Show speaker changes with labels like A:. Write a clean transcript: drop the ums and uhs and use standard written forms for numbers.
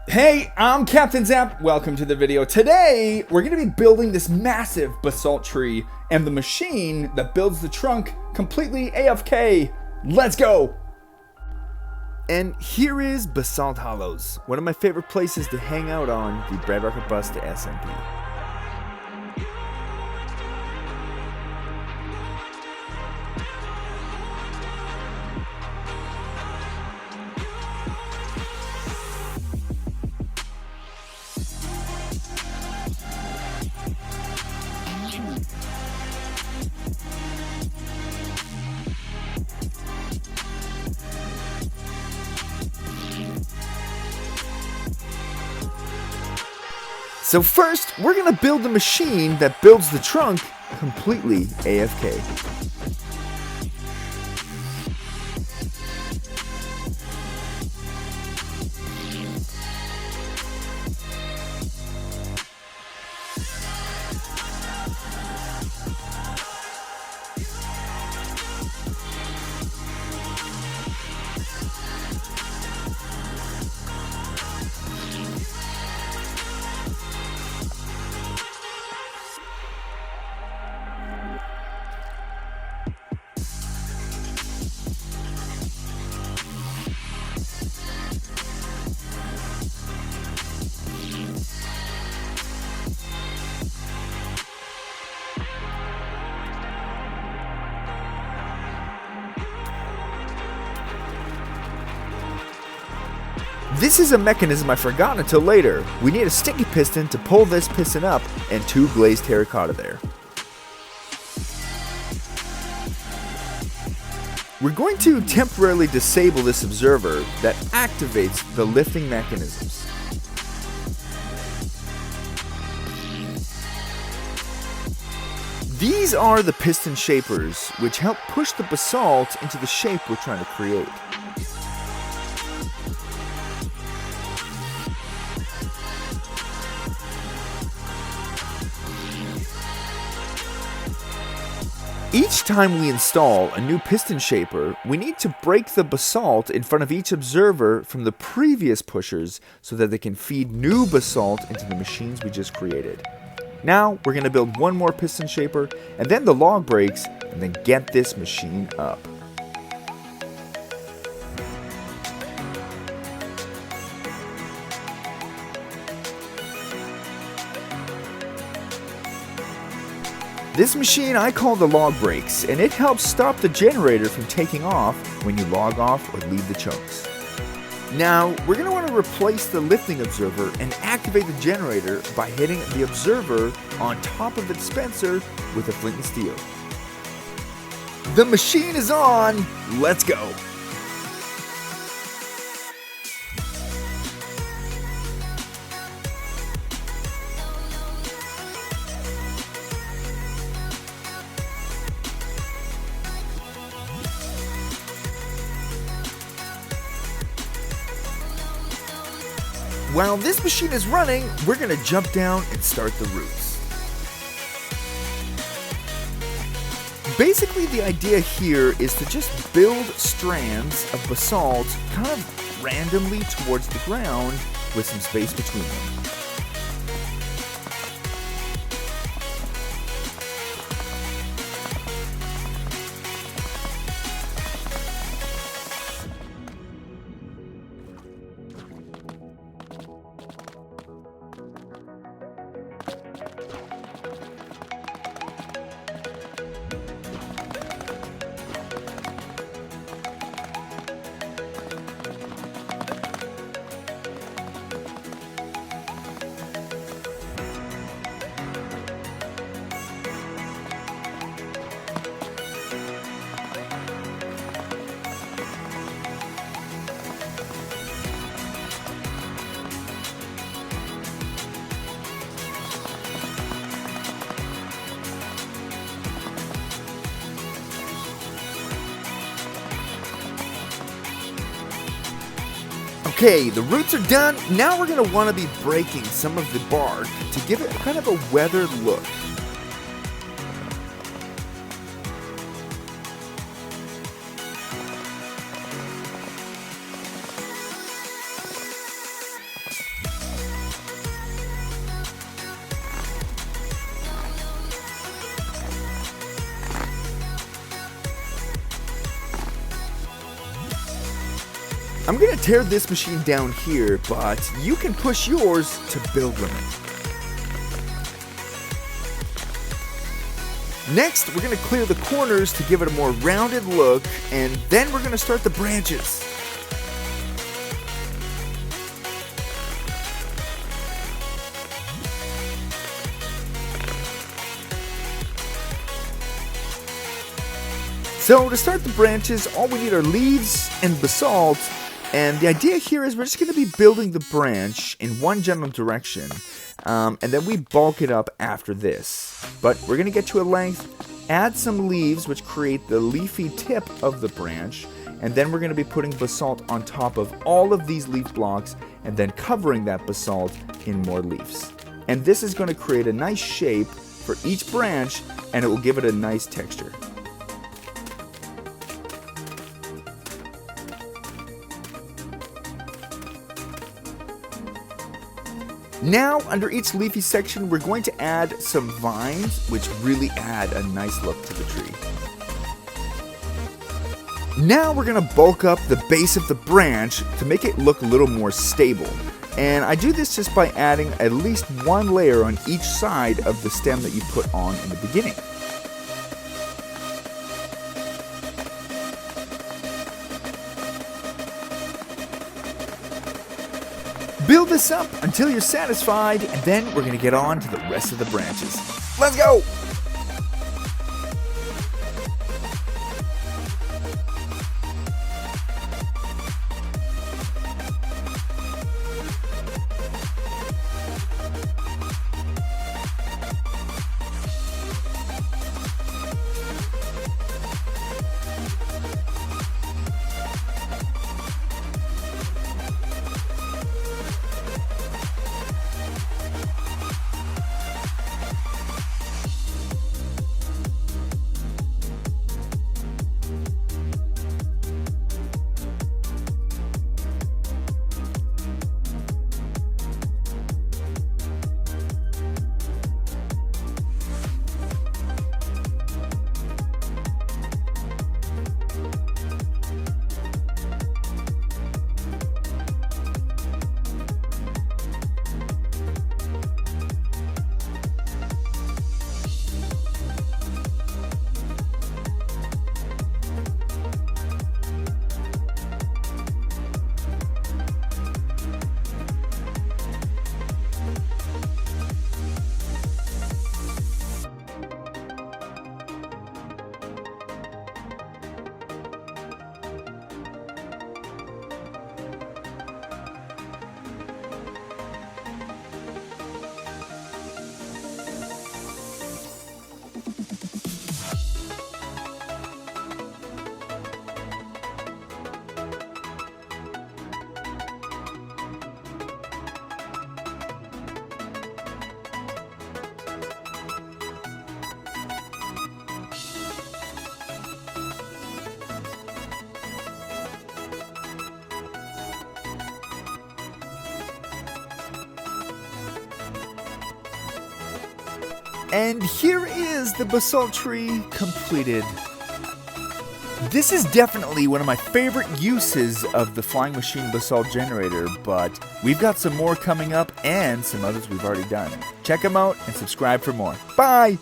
A: Hey, I'm Captnzap. Welcome to the video. Today, we're going to be building this massive basalt tree and the machine that builds the trunk completely AFK. Let's go! And here is Basalt Hollows, one of my favorite places to hang out on the Bread Rocket Bus to SMP. So first, we're going to build the machine that builds the trunk completely AFK. This is a mechanism I forgot until later. We need a sticky piston to pull this piston up and 2 glazed terracotta there. We're going to temporarily disable this observer that activates the lifting mechanisms. These are the piston shapers, which help push the basalt into the shape we're trying to create. Each time we install a new piston shaper, we need to break the basalt in front of each observer from the previous pushers so that they can feed new basalt into the machines we just created. Now we're going to build one more piston shaper and then the log breaks and then get this machine up. This machine I call the log brakes, and it helps stop the generator from taking off when you log off or leave the chunks. Now, we're going to want to replace the lifting observer and activate the generator by hitting the observer on top of the dispenser with a flint and steel. The machine is on! Let's go! While this machine is running, we're going to jump down and start the roots. Basically, the idea here is to just build strands of basalt kind of randomly towards the ground with some space between them. Okay, the roots are done. Now we're going to want to be breaking some of the bark to give it kind of a weathered look. I'm going to tear this machine down here, but you can push yours to build limit. Next, we're going to clear the corners to give it a more rounded look, and then we're going to start the branches. So to start the branches, all we need are leaves and basalt, and the idea here is we're just going to be building the branch in one general direction, and then we bulk it up after this. But we're going to get to a length, add some leaves which create the leafy tip of the branch, and then we're going to be putting basalt on top of all of these leaf blocks and then covering that basalt in more leaves. And this is going to create a nice shape for each branch, and it will give it a nice texture. Now, under each leafy section, we're going to add some vines, which really add a nice look to the tree. Now we're going to bulk up the base of the branch to make it look a little more stable. And I do this just by adding at least one layer on each side of the stem that you put on in the beginning. Build this up until you're satisfied, and then we're going to get on to the rest of the branches. Let's go! And here is the basalt tree completed. This is definitely one of my favorite uses of the flying machine basalt generator, but we've got some more coming up and some others we've already done. Check them out and subscribe for more. Bye!